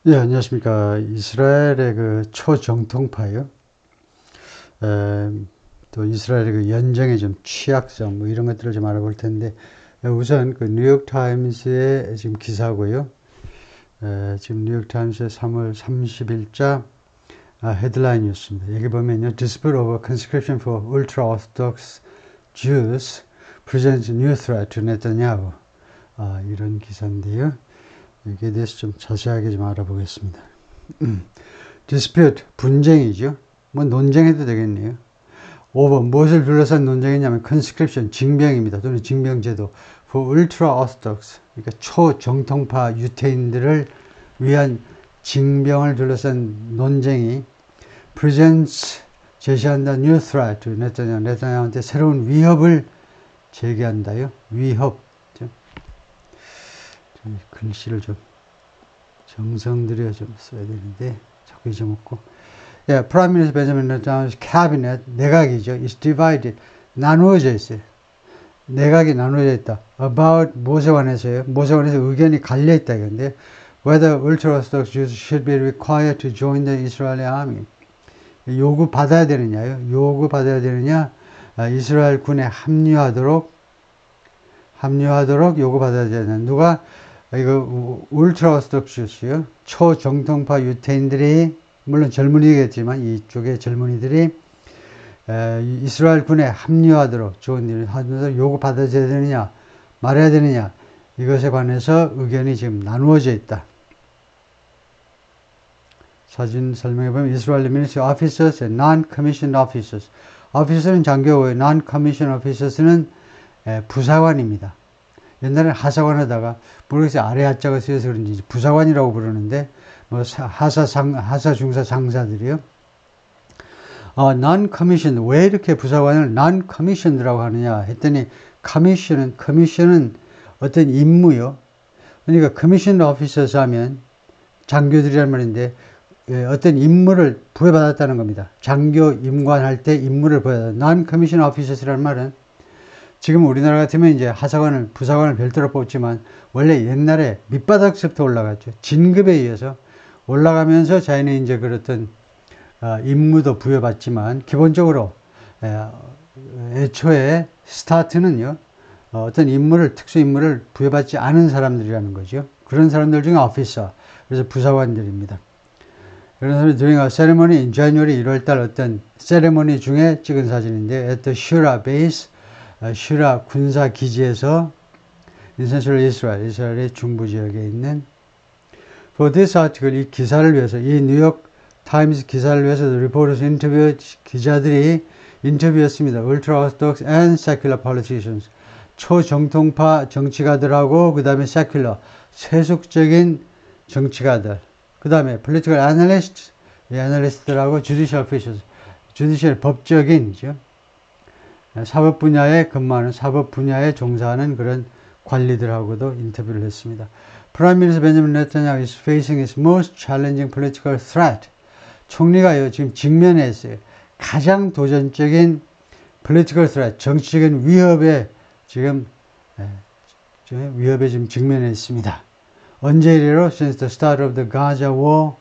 예, 안녕하십니까. 이스라엘의 그 초정통파요. 또 이스라엘의 그 연정의 좀 취약성, 뭐 이런 것들을 좀 알아볼 텐데, 우선 그 뉴욕타임스의 지금 기사고요. 지금 뉴욕타임스의 3월 30일자 헤드라인이었습니다. 여기 보면요. Dispute over conscription for ultra-Orthodox Jews presents new threat to Netanyahu. 이런 기사인데요. 여기에 대해서 좀 자세하게 좀 알아보겠습니다. dispute, 분쟁이죠. 뭐 논쟁해도 되겠네요. over, 무엇을 둘러싼 논쟁이냐면 conscription, 징병입니다. 또는 징병제도 for ultra-orthodox, 그러니까 초정통파 유태인들을 위한 징병을 둘러싼 논쟁이 presents, 제시한다 new threat to 네타냐후한테 새로운 위협을 제기한다요. 위협. 글씨를 좀 정성들여 좀 써야 되는데 자꾸 잊어먹고. Prime Minister Benjamin Netanyahu's cabinet, 내각이죠. is divided, 나누어져 있어요. 내각이 나누어져 있다. about 무엇에 관해서요? 무엇에 관해서 의견이 갈려 있다 이건데, whether ultra-Orthodox Jews should be required to join the Israeli army. 요구 받아야 되느냐요? 요구 받아야 되느냐? 이스라엘 군에 합류하도록 요구 받아야 되느냐? 누가? 이거 울트라오스톡스요. 초정통파 유태인들이, 물론 젊은이겠지만 이쪽의 젊은이들이 이스라엘 군에 합류하도록, 좋은 일을 하면서 요구 받아야 되느냐 말해야 되느냐, 이것에 관해서 의견이 지금 나누어져 있다. 사진 설명해 보면 Israeli military officers and non-commissioned officers. officer는 장교고요. non-commissioned officers는 부사관입니다. 옛날에는 하사관 하다가 모르겠어요. 아래 하자가 쓰여서 그런지 부사관이라고 부르는데, 뭐 하사 중사 장사들이요. non-commissioned, 왜 이렇게 부사관을 non-commissioned라고 하느냐 했더니, commission은 어떤 임무요. 그러니까 commissioned officers 하면 장교들이란 말인데, 어떤 임무를 부여받았다는 겁니다. 장교 임관할 때 임무를 부여받았다. non-commissioned officers라는 말은, 지금 우리나라 같으면 이제 하사관을, 부사관을 별도로 뽑지만, 원래 옛날에 밑바닥서부터 올라갔죠. 진급에 의해서 올라가면서 자기는 이제 그렇던 임무도 부여받지만, 기본적으로 애초에 스타트는요, 어떤 임무를, 특수 임무를 부여받지 않은 사람들이라는 거죠. 그런 사람들 중에 오피서, 그래서 부사관들입니다. 그런 사람이 doing a ceremony in January, 1월달 어떤 세레모니 중에 찍은 사진인데, at the Shura base, 슈라 군사 기지에서 in Central Israel, 이스라엘의 중부 지역에 있는, for this article, 이 기사를 위해서, 이 뉴욕 타임스 기사를 위해서 reporters 인터뷰, 기자들이 인터뷰했습니다. ultra-orthodox and secular politicians, 초정통파 정치가들하고, 그 다음에 secular, 세속적인 정치가들, 그 다음에 political analysts, 이 애널리스트들하고 judicial officials, judicial 법적인이죠. 사법 분야에 근무하는, 사법 분야에 종사하는 그런 관리들하고도 인터뷰를 했습니다. Prime Minister Benjamin Netanyahu is facing his most challenging political threat. 총리가요, 지금 직면해 있어요. 가장 도전적인 political threat, 정치적인 위협에 지금 직면해 있습니다. 언제 이래로? Since the start of the Gaza war,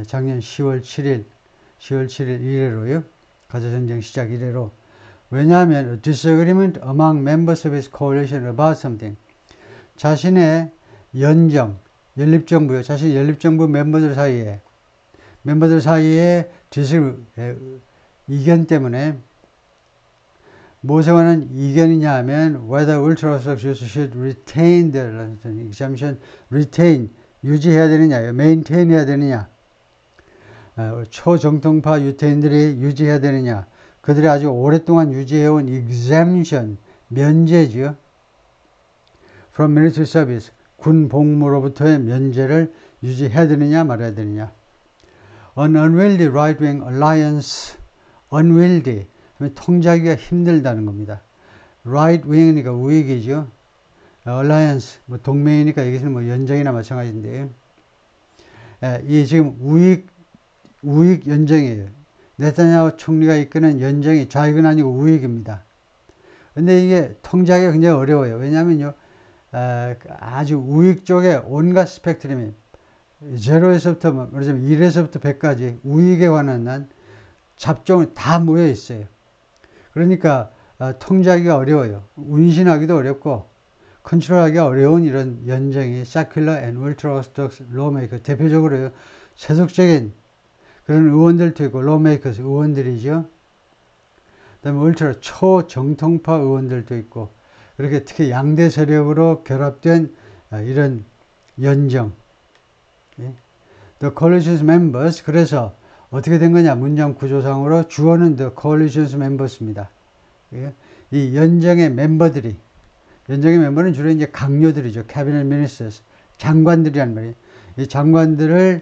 작년 10월 7일 이래로요. 가자 전쟁 시작 이래로. 왜냐하면 a disagreement among members of his coalition about something, 자신의 연립정부요, 자신의 연립정부 멤버들 사이에 이견 때문에, 무엇에 관한 이견이냐 하면 whether ultra-orthodox Jews should retain their exemption, retain, 유지해야 되느냐요, maintain 해야 되느냐, 초정통파 유태인들이 유지해야 되느냐, 그들이 아주 오랫동안 유지해온 exemption, 면제죠. from military service, 군 복무로부터의 면제를 유지해야 되느냐 말아야 되느냐. An unwieldy right-wing alliance, unwieldy, 통제하기가 힘들다는 겁니다. right-wing이니까 우익이죠. alliance, 뭐 동맹이니까 여기서는 뭐 연정이나 마찬가지인데요. 이 지금 우익 연정이에요. 네타냐후 총리가 이끄는 연정이 좌익은 아니고 우익입니다. 근데 이게 통제하기가 굉장히 어려워요. 왜냐면요, 아주 우익 쪽에 온갖 스펙트럼이, 0에서부터, 말하자면 1에서부터 100까지 우익에 관한 한 잡종이 다 모여 있어요. 그러니까 통제하기가 어려워요. 운신하기도 어렵고 컨트롤하기가 어려운 이런 연정이 secular and ultra-orthodox lawmaker, 대표적으로 세속적인 그런 의원들도 있고 lawmakers, 의원들이죠. 그 다음에 울트라 초정통파 의원들도 있고, 그렇게 특히 양대 세력으로 결합된 이런 연정. The coalition's members, 그래서 어떻게 된 거냐, 문장 구조상으로 주어는 the coalition's members입니다. 이 연정의 멤버들이, 연정의 멤버는 주로 이제 강요들이죠. cabinet ministers, 장관들이란 말이에요. 이 장관들을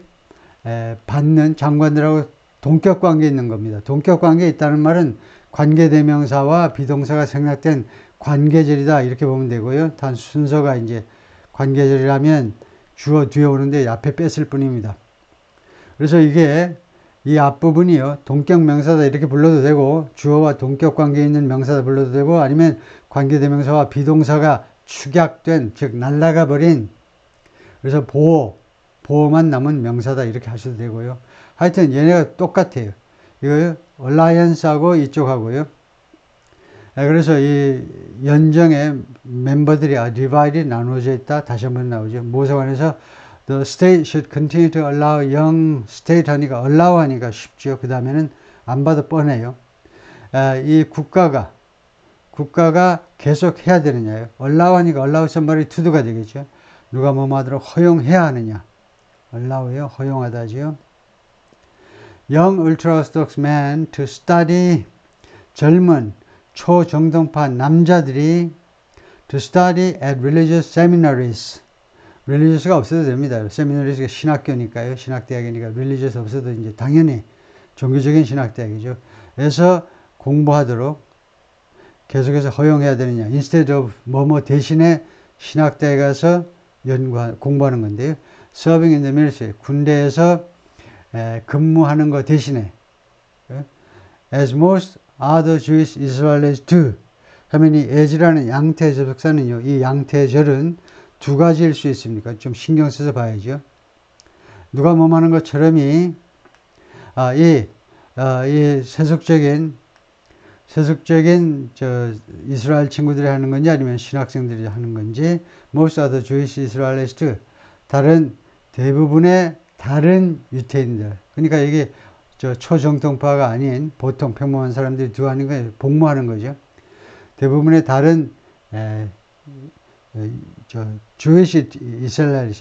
받는 장관들하고 동격 관계에 있는 겁니다. 동격 관계에 있다는 말은 관계대명사와 비동사가 생략된 관계절이다, 이렇게 보면 되고요. 단 순서가 이제 관계절이라면 주어 뒤에 오는데 앞에 뺐을 뿐입니다. 그래서 이게 이 앞부분이요, 동격 명사다 이렇게 불러도 되고, 주어와 동격 관계에 있는 명사다 불러도 되고, 아니면 관계대명사와 비동사가 축약된, 즉 날아가 버린, 그래서 보호만 남은 명사다 이렇게 하셔도 되고요. 하여튼 얘네가 똑같아요. 이거 얼라이언스하고 이쪽하고요. 그래서 이 연정의 멤버들이 디바이드 나누어져 있다. 다시 한번 나오죠. 무엇에 관해서 the state should continue to allow young state 하니까 allow 하니까 쉽죠. 그 다음에는 안 봐도 뻔해요. 이 국가가 계속 해야 되느냐요. allow 하니까 allow somebody to do가 되겠죠. 누가 뭐뭐 하도록 허용해야 하느냐. allow요. 허용하다지요. Young ultra-orthodox men to study, 젊은 초정통파 남자들이 to study at religious seminaries. religious가 없어도 됩니다. seminaries가 신학교니까요. 신학대학이니까 religious 없어도 이제 당연히 종교적인 신학대학이죠. 그래서 공부하도록 계속해서 허용해야 되느냐. instead of 뭐뭐 대신에 신학대에 가서 공부하는 건데요. serving in the military, 군대에서 근무하는 것 대신에 as most other Jewish Israelis do 하면 이 as라는 양태 접속사는요, 이 양태절은 두 가지일 수 있습니까? 좀 신경 써서 봐야죠. 누가 뭐 하는 것처럼 이 세속적인 이스라엘 친구들이 하는 건지 아니면 신학생들이 하는 건지, most other Jewish Israelis do, 대부분의 다른 유태인들, 그러니까 이게 초정통파가 아닌 보통 평범한 사람들이 하는 거예요. 복무하는 거죠. 대부분의 다른 주이시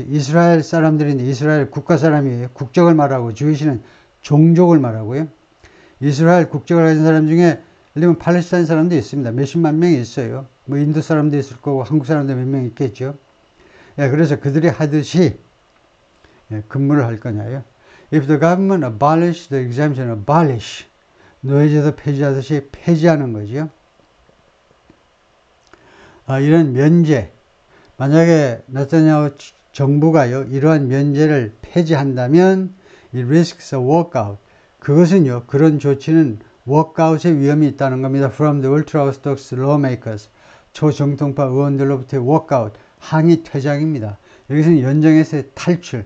이스라엘 사람들인데 이스라엘 국가 사람이에요. 국적을 말하고, 주이시는 종족을 말하고요. 이스라엘 국적을 가진 사람 중에 예를 들면 팔레스타인 사람도 있습니다. 몇십만 명이 있어요. 뭐 인도 사람도 있을 거고 한국 사람도 몇 명 있겠죠. 그래서 그들이 하듯이 근무를 할 거냐요. If the government abolish the exemption, abolish, 노예제도 폐지하듯이 폐지하는 거죠. 이런 면제, 만약에 네타냐후 정부가요, 이러한 면제를 폐지한다면 it risks a walkout. 그것은요, 그런 조치는 walkout의 위험이 있다는 겁니다. From the ultra-orthodox lawmakers, 초정통파 의원들로부터의 walkout, 항의 퇴장입니다. 여기서는 연정에서의 탈출,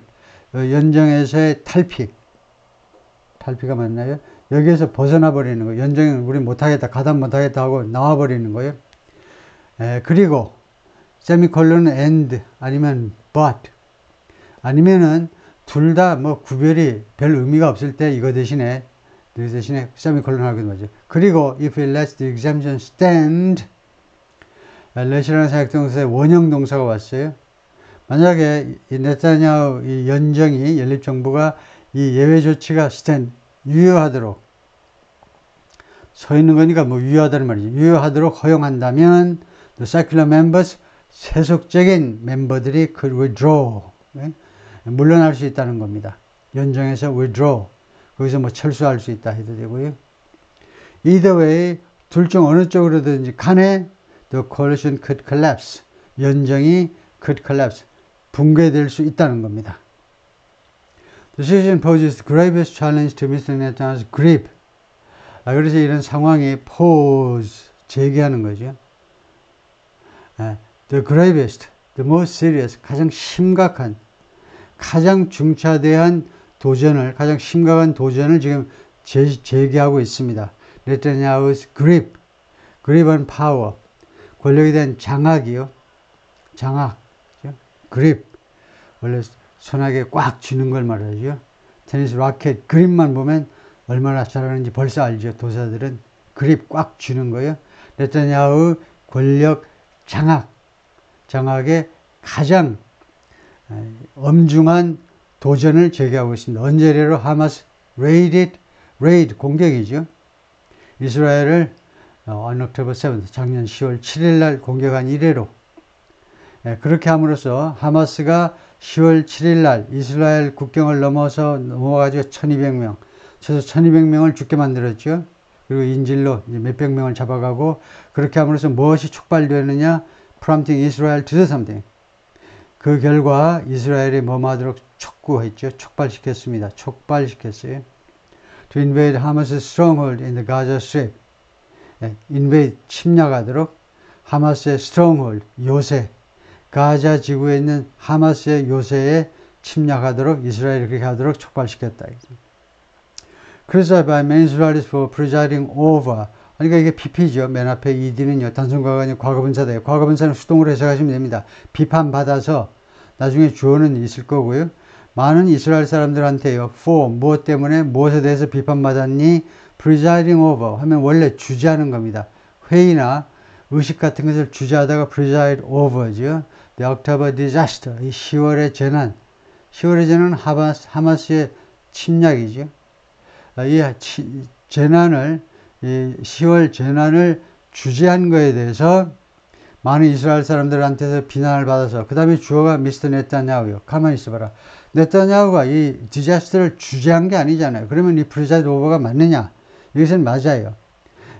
연정에서의 탈피가 맞나요? 여기에서 벗어나 버리는 거예요. 연정은 우리 못하겠다, 가담 못하겠다 하고 나와 버리는 거예요. 그리고 세미콜론은 and 아니면 but 아니면은 둘 다 뭐 구별이 별 의미가 없을 때 이거 대신에 세미콜론 하기도 하죠. 그리고 if it lets the exemption stand, let이라는 사역동사에 원형 동사가 왔어요. 만약에 이 네타냐후 이 연정이 연립정부가 이 예외 조치가 유효하도록 서 있는 거니까 뭐 유효하다는 말이죠. 유효하도록 허용한다면 the secular members, 세속적인 멤버들이 could withdraw, 물러날 수 있다는 겁니다. 연정에서 withdraw, 거기서 뭐 철수할 수 있다 해도 되고요. Either way, 둘 중 어느 쪽으로든지 간에 the coalition could collapse, 연정이 could collapse, 붕괴될 수 있다는 겁니다. The situation poses the gravest challenge to Mr. Netanyahu's grip. 그래서 이런 상황이 제기하는 거죠. The gravest, the most serious, 가장 심각한, 가장 중차대한 도전을, 가장 심각한 도전을 지금 제기하고 있습니다. 네타냐후's grip on power, 권력에 대한 장악이요. 장악, grip, 원래 손아귀에 꽉 쥐는 걸 말하죠. 테니스 라켓 그립만 보면 얼마나 잘하는지 벌써 알죠. 도사들은 그립 꽉 쥐는 거예요. 네타냐후 권력 장악의 가장 엄중한 도전을 제기하고 있습니다. 언제래로 하마스 레이드 공격이죠. 이스라엘을 on October 7th, 작년 10월 7일 날 공격한 이래로 그렇게 함으로써 하마스가 10월 7일 날 이스라엘 국경을 넘어가지고 1200명, 최소 1200명을 죽게 만들었죠. 그리고 인질로 몇백 명을 잡아가고 그렇게 함으로써 무엇이 촉발되느냐? Prompting Israel to do something. 그 결과 이스라엘이 뭐하도록 촉구했죠. 촉발시켰습니다. 촉발시켰어요. To invade Hamas's stronghold in the Gaza Strip. invade, 침략하도록 하마스의 stronghold, 요새, 가자 지구에 있는 하마스의 요새에 침략하도록 이스라엘이 그렇게 하도록 촉발시켰다. 그래서 by main Israelis for presiding over. 그러니까 이게 BP죠. 맨 앞에 ED는요. 단순과가 아니고 과거분사다. 과거분사는 수동으로 해석하시면 됩니다. 비판받아서 나중에 주어는 있을 거고요. 많은 이스라엘 사람들한테요. for, 무엇 때문에, 무엇에 대해서 비판받았니? presiding over 하면 원래 주재하는 겁니다. 회의나 의식 같은 것을 주재하다가 preside over죠. The October disaster, 이 10월의 재난. 10월의 재난은 하마스의 침략이죠. 이 재난을, 이 10월 재난을 주재한 거에 대해서 많은 이스라엘 사람들한테서 비난을 받아서, 그 다음에 주어가 미스터 네타냐후요. 가만히 있어봐라. 네타냐후가 이 디자스터를 주재한 게 아니잖아요. 그러면 이 프리사이드 오버가 맞느냐? 여기서는 맞아요.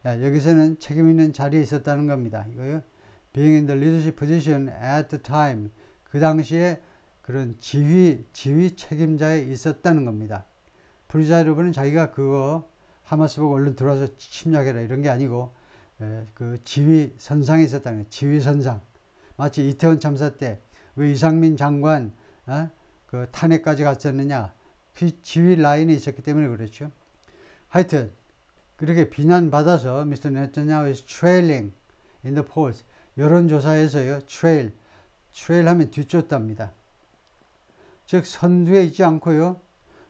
여기서는 책임 있는 자리에 있었다는 겁니다. 이거요. Being in the leadership position at the time. 그 당시에 그런 지휘 책임자에 있었다는 겁니다. 프리사이드 오버는 자기가 그거 하마스 보고 얼른 들어와서 침략해라 이런 게 아니고 그 지휘 선상에 있었다는 거예요. 지휘 선상. 마치 이태원 참사 때 왜 이상민 장관 그 탄핵까지 갔었느냐. 지휘 라인에 있었기 때문에 그렇죠. 하여튼 그렇게 비난받아서 Mr. Netanyahu is trailing in the polls. 여론조사에서요. trail 하면 뒤쫓답니다. 즉 선두에 있지 않고요.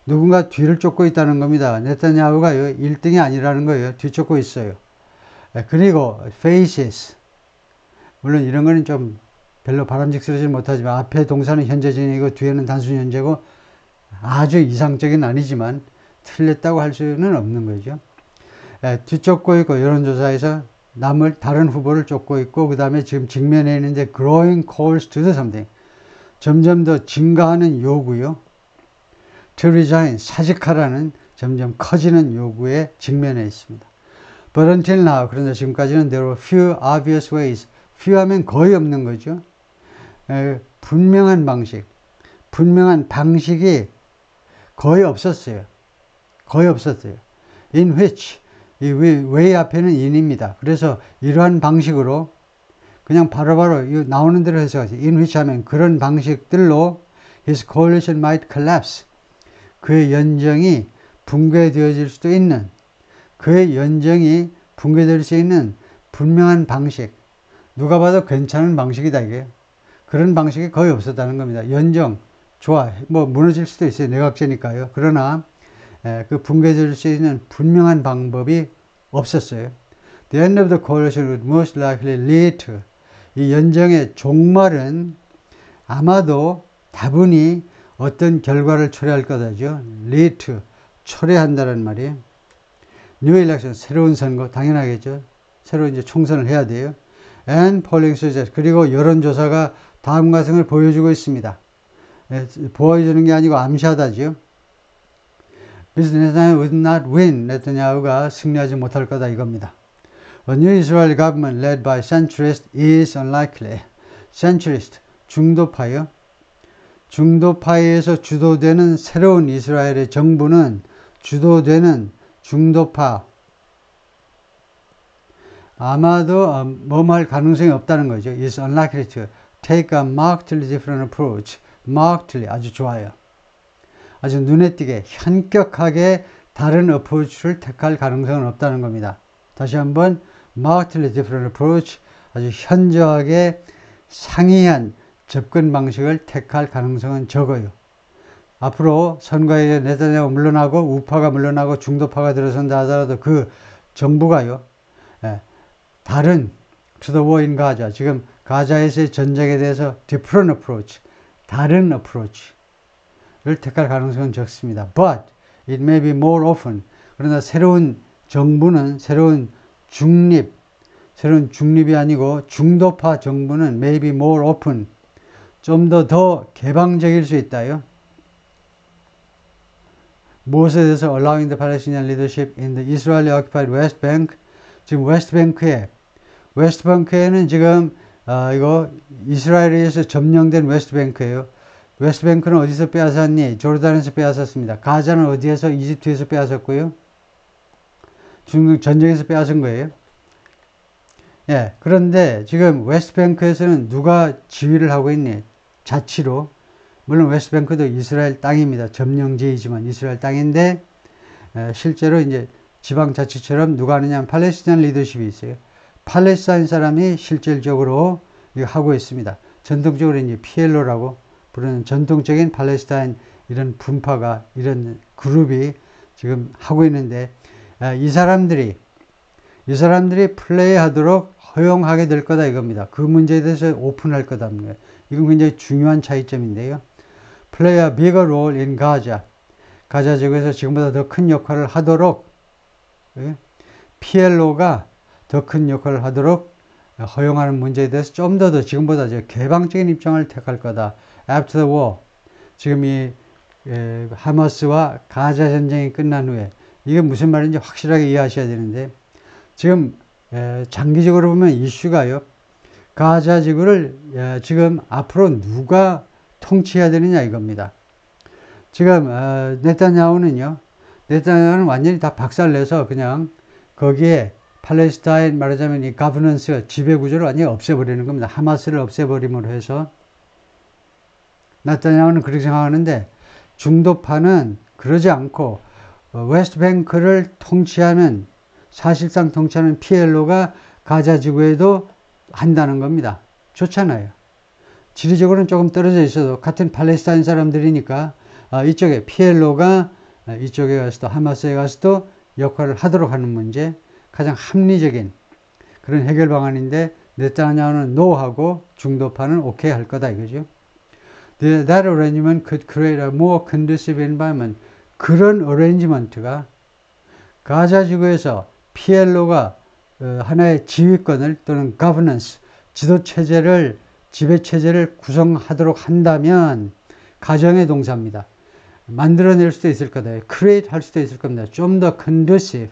누군가 뒤를 쫓고 있다는 겁니다. 네타냐후가요. 1등이 아니라는 거예요. 뒤쫓고 있어요. 그리고 faces. 물론 이런 거는 좀 별로 바람직스러우지 못하지만 앞에 동사는 현재 진행이고 뒤에는 단순 현재고 아주 이상적인 아니지만 틀렸다고 할 수는 없는 거죠. 뒤쫓고 있고 여론조사에서 다른 후보를 쫓고 있고 그 다음에 지금 직면해 있는데 growing calls to do something. 점점 더 증가하는 요구요. to resign, 사직하라는 점점 커지는 요구에 직면해 있습니다. But until now, 그런데 지금까지는 there were few obvious ways. few 하면 거의 없는 거죠. 분명한 방식이 거의 없었어요. In which, 이 way 앞에는 in입니다. 그래서 이러한 방식으로 그냥 바로바로 나오는 대로 해석하세요. In which 하면 그런 방식들로 his coalition might collapse. 그의 연정이 붕괴되어질 수도 있는, 그의 연정이 붕괴될 수 있는 분명한 방식. 누가 봐도 괜찮은 방식이다 이게. 그런 방식이 거의 없었다는 겁니다. 연정, 좋아, 뭐 무너질 수도 있어요. 내각제니까요. 그러나 그 붕괴될 수 있는 분명한 방법이 없었어요. The end of the coalition would most likely lead to. 이 연정의 종말은 아마도 다분히 어떤 결과를 초래할 거다죠. lead to. 초래한다는 말이에요. New election, 새로운 선거, 당연하겠죠. 새로 이제 총선을 해야 돼요. And polling suggests. 그리고 여론조사가 다음과 같은 걸 보여주고 있습니다. 보여주는 게 아니고 암시하다죠. Mr. Netanyahu would not win. 네타냐후가 승리하지 못할 거다 이겁니다. A new Israel government led by centrists is unlikely. centrist, 중도파요. 중도파에서 주도되는 새로운 이스라엘의 정부는 주도되는 중도파. 아마도 뭐할 가능성이 없다는 거죠. is unlikely to take a markedly different approach. markedly, 아주 좋아요. 아주 눈에 띄게 현격하게 다른 어프로치를 택할 가능성은 없다는 겁니다. 다시 한번 markedly different approach, 아주 현저하게 상이한 접근 방식을 택할 가능성은 적어요. 앞으로 선거에 네타냐후 물러나고 우파가 물러나고 중도파가 들어선다 하더라도 그 정부가요, 다른 to the war in Gaza, 지금 가자에서의 전쟁에 대해서 different approach, 다른 approach를 택할 가능성은 적습니다. But it may be more often, 그러나 새로운 정부는, 새로운 중립이 아니고 중도파 정부는 maybe more open, 좀 더 개방적일 수 있다요. 무엇에 대해서 allowing the Palestinian leadership in the Israeli occupied West Bank, 지금 웨스트뱅크에는 지금 이거 이스라엘에서 점령된 웨스트뱅크예요. 웨스트뱅크는 어디서 빼앗았니? 조르단에서 빼앗았습니다. 가자는 어디에서? 이집트에서 빼앗았고요. 중동 전쟁에서 빼앗은 거예요. 예, 그런데 지금 웨스트뱅크에서는 누가 지휘를 하고 있니? 자치로. 물론 웨스트뱅크도 이스라엘 땅입니다. 점령지이지만 이스라엘 땅인데, 실제로 이제 지방자치처럼 누가 하느냐, 팔레스타인 리더십이 있어요. 팔레스타인 사람이 실질적으로 이거 하고 있습니다. 전통적으로 이제 PLO라고 부르는 전통적인 팔레스타인 이런 분파가, 이런 그룹이 지금 하고 있는데, 이 사람들이 플레이하도록 허용하게 될 거다 이겁니다. 그 문제에 대해서 오픈할 거다. 이건 굉장히 중요한 차이점인데요. Play a bigger role in Gaza. 가자 지구에서 지금보다 더 큰 역할을 하도록, PLO가 더 큰 역할을 하도록 허용하는 문제에 대해서 좀 더 지금보다 개방적인 입장을 택할 거다. After the war, 지금 이 하마스와 가자 전쟁이 끝난 후에, 이게 무슨 말인지 확실하게 이해하셔야 되는데, 지금 장기적으로 보면 이슈가요, 가자 지구를 지금 앞으로 누가 통치해야 되느냐 이겁니다. 지금 네타냐후는 완전히 다 박살내서 그냥 거기에 팔레스타인 말하자면 이 가버넌스 지배구조를 완전히 없애버리는 겁니다. 하마스를 없애버림으로 해서. 네타냐후는 그렇게 생각하는데, 중도파는 그러지 않고 웨스트뱅크를 사실상 통치하는 PLO가 가자 지구에도 한다는 겁니다. 좋잖아요. 지리적으로는 조금 떨어져 있어도 같은 팔레스타인 사람들이니까 이쪽에 PLO가 이쪽에 가서도, 하마스에 가서도 역할을 하도록 하는 문제, 가장 합리적인 그런 해결 방안인데, 네타냐후는 노하고 중도파는 오케이 할 거다 이거죠. That arrangement could create a more conducive environment. 그런 어레인지먼트가 가자 지구에서 PLO가 하나의 지휘권을 또는 governance, 지배체제를 구성하도록 한다면, 가정의 동사입니다. 만들어낼 수도 있을 거다. create 할 수도 있을 겁니다. 좀 더 conducive,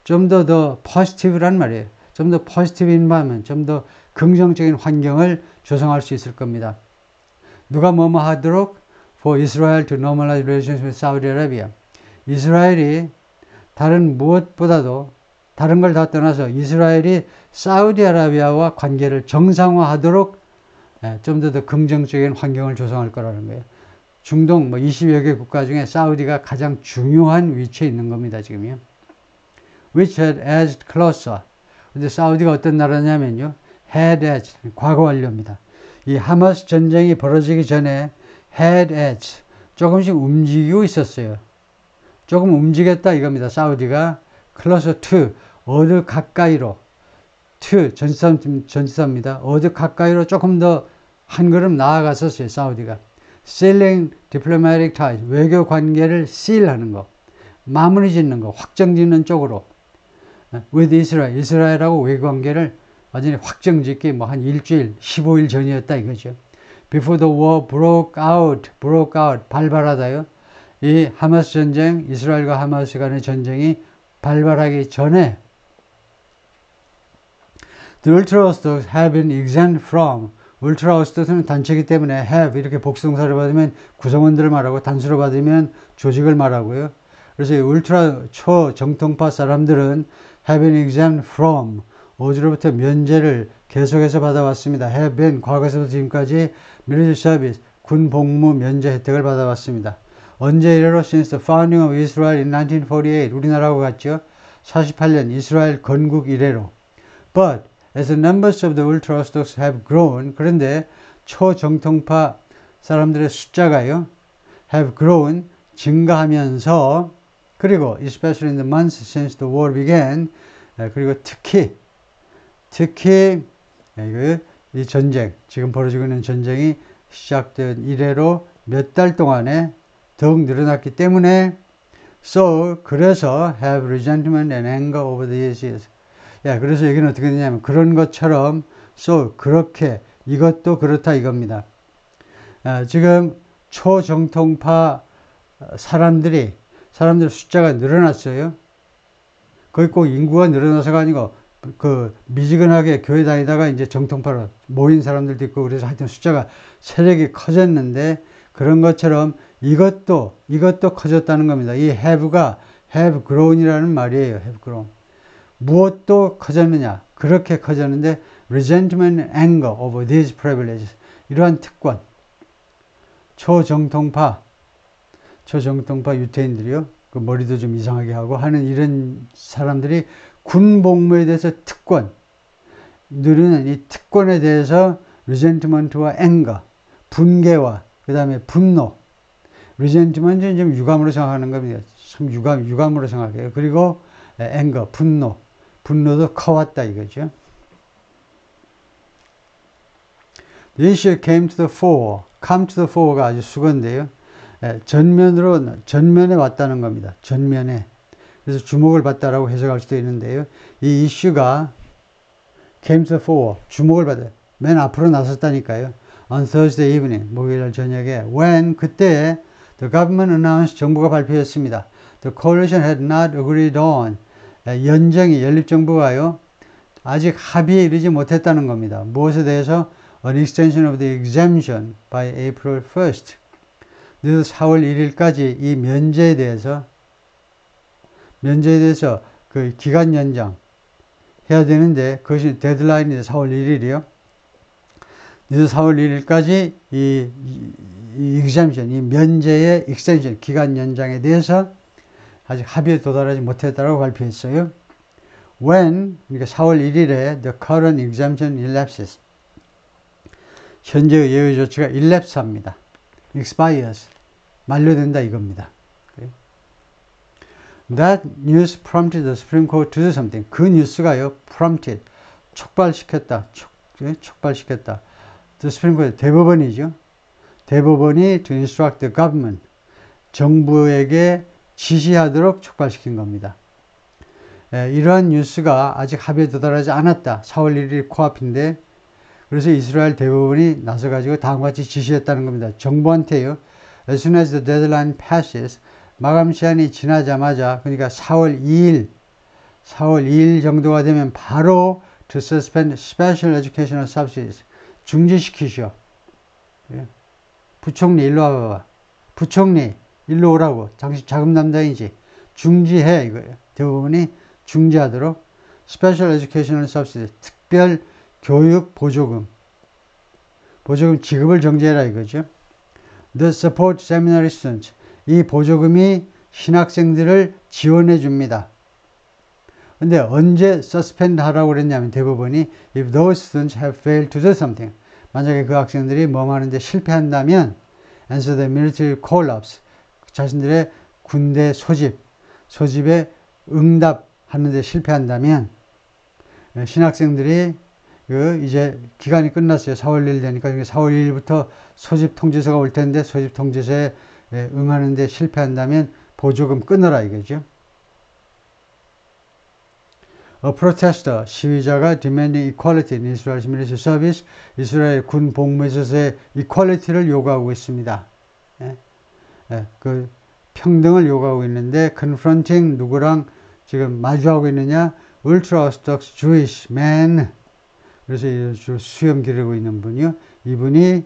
좀 더 positive란 말이에요. 좀 더 positive environment, 좀 더 긍정적인 환경을 조성할 수 있을 겁니다. 누가 뭐뭐 하도록? For Israel to normalize relations with Saudi Arabia. 이스라엘이 다른 무엇보다도, 다른 걸 다 떠나서 이스라엘이 사우디아라비아와 관계를 정상화하도록 좀 더 긍정적인 환경을 조성할 거라는 거예요. 중동 20여 개 국가 중에 사우디가 가장 중요한 위치에 있는 겁니다, 지금요. Which had edged closer. 근데 사우디가 어떤 나라냐면요, had edged, 과거 완료입니다. 이 하마스 전쟁이 벌어지기 전에 had edged, 조금씩 움직이고 있었어요. 조금 움직였다 이겁니다. 사우디가 closer to, 어느 가까이로, to 전치사입니다. 어느 가까이로 조금 더 한 걸음 나아갔었어요. 사우디가 sealing diplomatic ties, 외교 관계를 seal하는 거, 마무리 짓는 거, 확정 짓는 쪽으로 with Israel, 이스라엘하고 외교 관계를 완전히 확정 짓기 한 일주일, 15일 전이었다 이거죠. Before the war broke out, 발발하다요. 이 하마스 전쟁, 이스라엘과 하마스 간의 전쟁이 발발하기 전에 The ultra-Orthodox have been exempt from, 울트라오스도스는 단체이기 때문에 have 이렇게 복수동사를 받으면 구성원들을 말하고, 단수로 받으면 조직을 말하고요. 그래서 이 울트라 초정통파 사람들은 have been exempt from, 어디로부터 면제를 계속해서 받아왔습니다. have been, 과거에서부터 지금까지 military service, 군 복무 면제 혜택을 받아왔습니다. 언제 이래로 since the founding of Israel in 1948 우리나라하고 같죠. 48년 이스라엘 건국 이래로. But as the numbers of the ultra-Orthodox have grown, 그런데 초정통파 사람들의 숫자가요, have grown, 증가하면서, 그리고 especially in the months since the war began, 그리고 특히 이 전쟁, 지금 벌어지고 있는 전쟁이 시작된 이래로 몇 달 동안에 더욱 늘어났기 때문에 so, 그래서 have resentment and anger over the years. 그래서 여기는 어떻게 되냐면 그런 것처럼 so, 그렇게 이것도 그렇다 이겁니다. 지금 초정통파 사람들 숫자가 늘어났어요. 거기 꼭 인구가 늘어나서가 아니고 그 미지근하게 교회 다니다가 이제 정통파로 모인 사람들도 있고 그래서 하여튼 숫자가 세력이 커졌는데 그런 것처럼 이것도 커졌다는 겁니다. 이 have가 have grown이라는 말이에요. have grown. 무엇도 커졌느냐? 그렇게 커졌는데 resentment and anger over these privileges. 이러한 특권. 초정통파 유태인들이요. 그 머리도 좀 이상하게 하고 하는 이런 사람들이 군복무에 대해서 특권, 누리는 이 특권에 대해서 resentment와 anger, 분개와 그 다음에 분노. resentment은 좀 유감으로 생각하는 겁니다. 참 유감으로 생각해요. 그리고 anger, 분노도 커왔다 이거죠. The issue came to the fore. come to the fore가 아주 수건데요. 전면에 왔다는 겁니다. 전면에. 그래서 주목을 받다라고 해석할 수도 있는데요. 이 이슈가 came to the fore, 주목을 받아요. 맨 앞으로 나섰다니까요. On Thursday evening, 목요일 저녁에, when, 그때 the government announced, 정부가 발표했습니다. The coalition had not agreed on, 연립정부가요, 아직 합의에 이르지 못했다는 겁니다. 무엇에 대해서? An extension of the exemption by April 1st. 그래서 4월 1일까지 이 면제에 대해서 그 기간 연장 해야 되는데 그것이 데드라인이 4월 1일이요. 그래서 4월 1일까지 이 exemption, 이 면제의 extension, 기간 연장에 대해서 아직 합의에 도달하지 못했다고 발표했어요. When, 그러니까 4월 1일에 the current exemption elapses. 현재의 예외 조치가 elapse합니다. expires. 만료된다 이겁니다. That news prompted the Supreme Court to do something. 그 뉴스가요, prompted, 촉발시켰다. The Supreme Court, 대법원이죠. 대법원이 to instruct the government, 정부에게 지시하도록 촉발시킨 겁니다. 이러한 뉴스가 아직 합의에 도달하지 않았다. 4월 1일 코앞인데, 그래서 이스라엘 대법원이 나서가지고 다음과 같이 지시했다는 겁니다. 정부한테요. As soon as the deadline passes, 마감 시한이 지나자마자, 그러니까 4월 2일 정도가 되면 바로 to suspend special educational subsidies, 중지시키시오. 부총리 일로 와봐봐. 부총리 일로 오라고. 당신 자금 담당이지. 중지해 이거예요. 대법원이 중지하도록 special educational subsidies, 특별 교육 보조금 지급을 정지해라 이거죠. The support seminary students, 이 보조금이 신학생들을 지원해 줍니다. 근데 언제 suspend 하라고 그랬냐면 대법원이 if those students have failed to do something, 만약에 그 학생들이 뭐 하는데 실패한다면 and so the military collapse, 자신들의 군대 소집에 응답하는데 실패한다면 신학생들이 이제 기간이 끝났어요. 4월 1일 되니까 4월 1일부터 소집 통지서가 올 텐데 소집 통지서에 응하는데 실패한다면 보조금 끊어라 이거죠. A protester, 시위자가 demanding equality in Israel's military service, 이스라엘 군 복무에 있어서의 equality를 요구하고 있습니다. 그 평등을 요구하고 있는데 confronting 누구랑 지금 마주하고 있느냐? ultra-orthodox Jewish man. 그래서 수염 기르고 있는 분이요. 이분이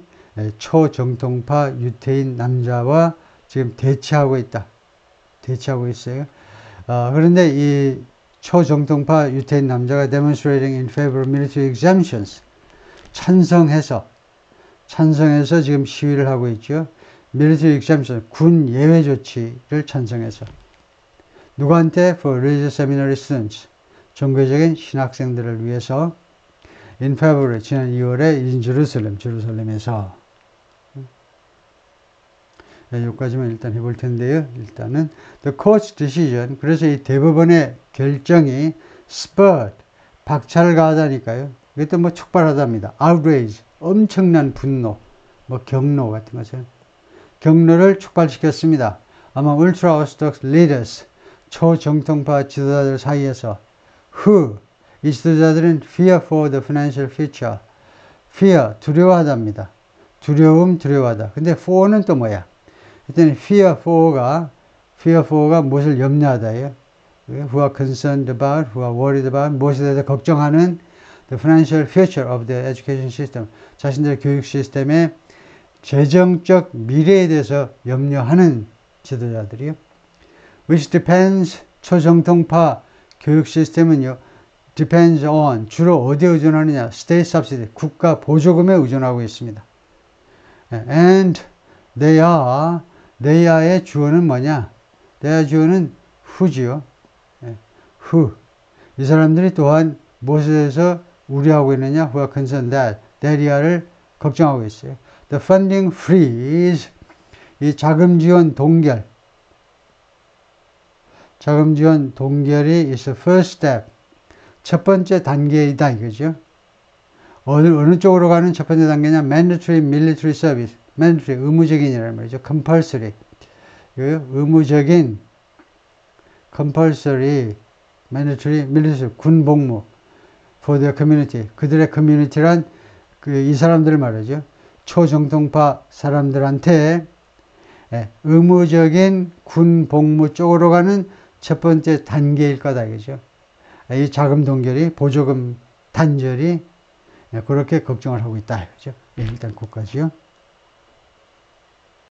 초정통파 유태인 남자와 지금 대치하고 있어요. 그런데 이 초정통파 유태인 남자가 demonstrating in favor of military exemptions, 찬성해서 지금 시위를 하고 있죠. military exemption, 군 예외 조치를 찬성해서 누구한테? For religious seminary students, 종교적인 신학생들을 위해서 in February, 지난 2월에 in Jerusalem, 제루살렘에서 여기까지만 일단 해볼 텐데요. 일단은 the court's decision, 그래서 이 대법원의 결정이 spurred, 박차를 가하다니까요. 이것도 뭐 촉발하답니다. outrage, 엄청난 분노, 뭐 경로 같은 거죠. 경로를 촉발시켰습니다. 아마 ultra orthodox leaders, 초정통파 지도자들 사이에서 who, 이 지도자들은 fear for the financial future, fear, 두려워하답니다. 두려움, 두려워하다. 근데 for는 또 뭐야? 일단 fear for가 무엇을 염려하다예요. who are concerned about, who are worried about, 무엇에 대해서 걱정하는 the financial future of the education system, 자신들의 교육 시스템의 재정적 미래에 대해서 염려하는 지도자들이요. which depends, 초정통파 교육 시스템은요, depends on, 주로 어디에 의존하느냐? state subsidy, 국가 보조금에 의존하고 있습니다. and they are의 주어는 뭐냐? they are 주어는 who지요. who. 이 사람들이 또한 무엇에 대해서 우려하고 있느냐? who are concerned that are를 걱정하고 있어요. the funding freeze, 이 자금 지원 동결이 is the first step, 첫 번째 단계이다 이거죠. 어느 쪽으로 가는 첫 번째 단계냐? mandatory military service, mandatory 의무적인이라는 말이죠. compulsory, 의무적인 compulsory mandatory military 군 복무 for their community, 그들의 커뮤니티란 이 사람들을 말하죠. 초정통파 사람들한테 의무적인 군 복무 쪽으로 가는 첫 번째 단계일 거다 이거죠. 이 자금 동결이, 보조금 단절이 그렇게 걱정을 하고 있다 이거죠. 일단 거기까지요.